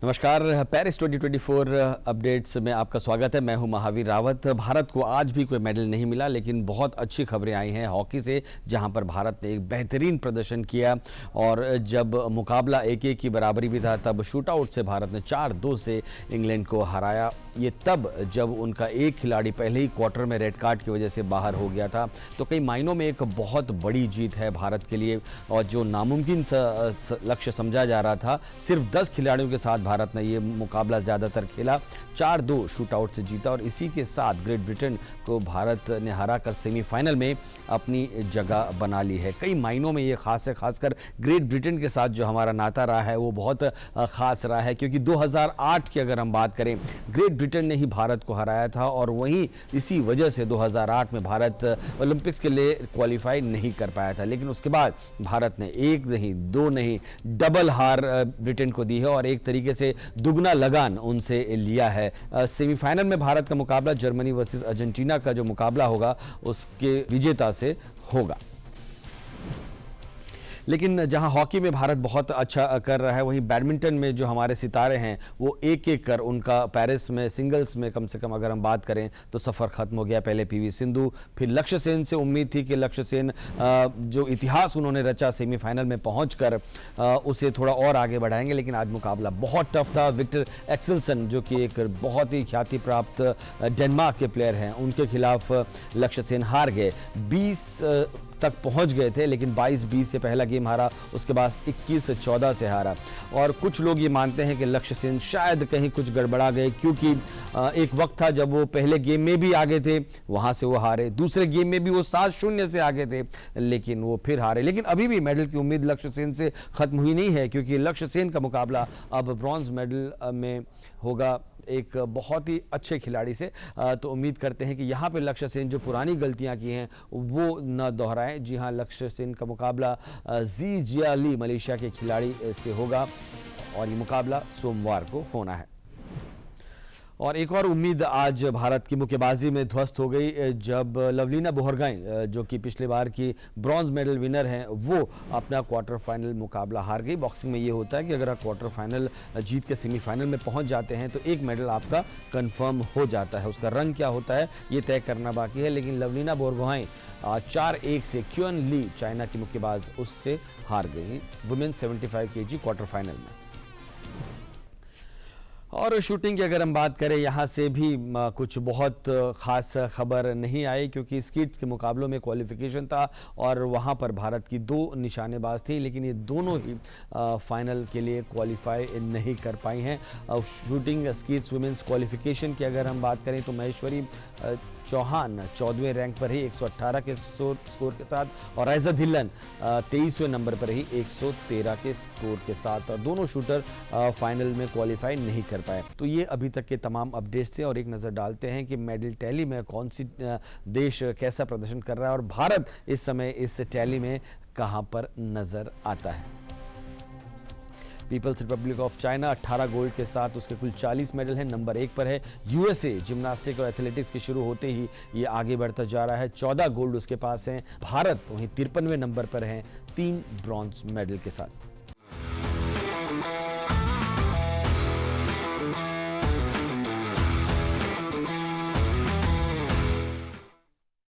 नमस्कार। Paris 2024 updates में आपका स्वागत है। मैं हूं महावीर रावत। भारत को आज भी कोई मेडल नहीं मिला, लेकिन बहुत अच्छी खबरें आई हैं हॉकी से, जहां पर भारत ने एक बेहतरीन प्रदर्शन किया और जब मुकाबला 1-1 की बराबरी भी था, तब शूटआउट से भारत ने 4-2 से इंग्लैंड को हराया। ये तब जब उनका एक खिलाड़ी पहले ही क्वार्टर में रेड कार्ड की वजह से बाहर हो गया था। तो कई मायनों में एक बहुत बड़ी जीत है भारत के लिए, और जो नामुमकिन लक्ष्य समझा जा रहा था, सिर्फ 10 खिलाड़ियों के साथ भारत ने ये मुकाबला ज़्यादातर खेला, 4-2 शूटआउट से जीता और इसी के साथ ग्रेट ब्रिटेन को भारत ने हराकर सेमीफाइनल में अपनी जगह बना ली है। कई मायनों में ये खास है, खासकर ग्रेट ब्रिटेन के साथ जो हमारा नाता रहा है वो बहुत खास रहा है, क्योंकि 2008 की अगर हम बात करें, ग्रेट ब्रिटेन ने ही भारत को हराया था और वहीं इसी वजह से 2008 में भारत ओलंपिक्स के लिए क्वालिफाई नहीं कर पाया था। लेकिन उसके बाद भारत ने एक नहीं, दो नहीं, डबल हार ब्रिटेन को दी है और एक तरीके से दुगना लगान उनसे लिया है। सेमीफाइनल में भारत का मुकाबला जर्मनी वर्सेस अर्जेंटीना का जो मुकाबला होगा उसके विजेता से होगा। लेकिन जहां हॉकी में भारत बहुत अच्छा कर रहा है, वहीं बैडमिंटन में जो हमारे सितारे हैं वो एक-एक कर उनका पेरिस में सिंगल्स में कम से कम अगर हम बात करें तो सफ़र ख़त्म हो गया। पहले पीवी सिंधु, फिर लक्ष्य सेन से उम्मीद थी कि लक्ष्य सेन जो इतिहास उन्होंने रचा सेमीफाइनल में पहुंचकर उसे थोड़ा और आगे बढ़ाएंगे, लेकिन आज मुकाबला बहुत टफ था। विक्टर एक्सेल्सन जो कि एक बहुत ही ख्याति प्राप्त डेनमार्क के प्लेयर हैं, उनके खिलाफ लक्ष्य सेन हार गए। 20 तक पहुंच गए थे, लेकिन 22-20 से पहला गेम हारा, उसके बाद 21-14 से हारा। और कुछ लोग ये मानते हैं कि लक्ष्य सेन शायद कहीं कुछ गड़बड़ा गए, क्योंकि एक वक्त था जब वो पहले गेम में भी आगे थे, वहां से वो हारे। दूसरे गेम में भी वो 7-0 से आगे थे, लेकिन वो फिर हारे। लेकिन अभी भी मेडल की उम्मीद लक्ष्य सेन से खत्म हुई नहीं है, क्योंकि लक्ष्य सेन का मुकाबला अब ब्रॉन्ज मेडल में होगा एक बहुत ही अच्छे खिलाड़ी से। तो उम्मीद करते हैं कि यहाँ पे लक्ष्य सेन जो पुरानी गलतियाँ की हैं वो न दोहराएं। जी हाँ, लक्ष्य सेन का मुकाबला जी जियाली मलेशिया के खिलाड़ी से होगा और ये मुकाबला सोमवार को होना है। और एक और उम्मीद आज भारत की मुक्केबाजी में ध्वस्त हो गई, जब लवलीना बोरगोहाई जो कि पिछले बार की ब्रॉन्ज मेडल विनर हैं, वो अपना क्वार्टर फाइनल मुकाबला हार गई। बॉक्सिंग में ये होता है कि अगर आप क्वार्टर फाइनल जीत के सेमीफाइनल में पहुंच जाते हैं तो एक मेडल आपका कंफर्म हो जाता है। उसका रंग क्या होता है ये तय करना बाकी है, लेकिन लवलीना बोरगोहाई 4-1 से क्यून ली, चाइना की मुक्केबाज, उससे हार गई वुमेन 75 kg क्वार्टर फाइनल में। और शूटिंग की अगर हम बात करें, यहाँ से भी कुछ बहुत ख़ास खबर नहीं आई, क्योंकि स्कीट्स के मुकाबलों में क्वालिफिकेशन था और वहाँ पर भारत की 2 निशानेबाज थी, लेकिन ये दोनों ही फाइनल के लिए क्वालिफाई नहीं कर पाई हैं। शूटिंग स्कीट्स वुमेन्स क्वालिफिकेशन की अगर हम बात करें तो महेश्वरी चौहान 14वें रैंक पर ही 118 के स्कोर के साथ, और राइजा धिल्लन 23वें नंबर पर ही 113 के स्कोर के साथ, और दोनों शूटर फाइनल में क्वालिफाई नहीं कर पाए। तो ये अभी तक के तमाम अपडेट्स थे, और एक नज़र डालते हैं कि मेडल टैली में कौन सी देश कैसा प्रदर्शन कर रहा है और भारत इस समय इस टैली में कहां पर नजर आता है। People's Republic of China 18 gold के साथ उसके कुल 40 मेडल हैं, नंबर 1 पर है। यूएसए जिम्नास्टिक और एथलेटिक्स के शुरू होते ही ये आगे बढ़ता जा रहा है, 14 गोल्ड उसके पास हैं। भारत वहीं 53वें नंबर पर है 3 ब्रॉन्ज मेडल के साथ।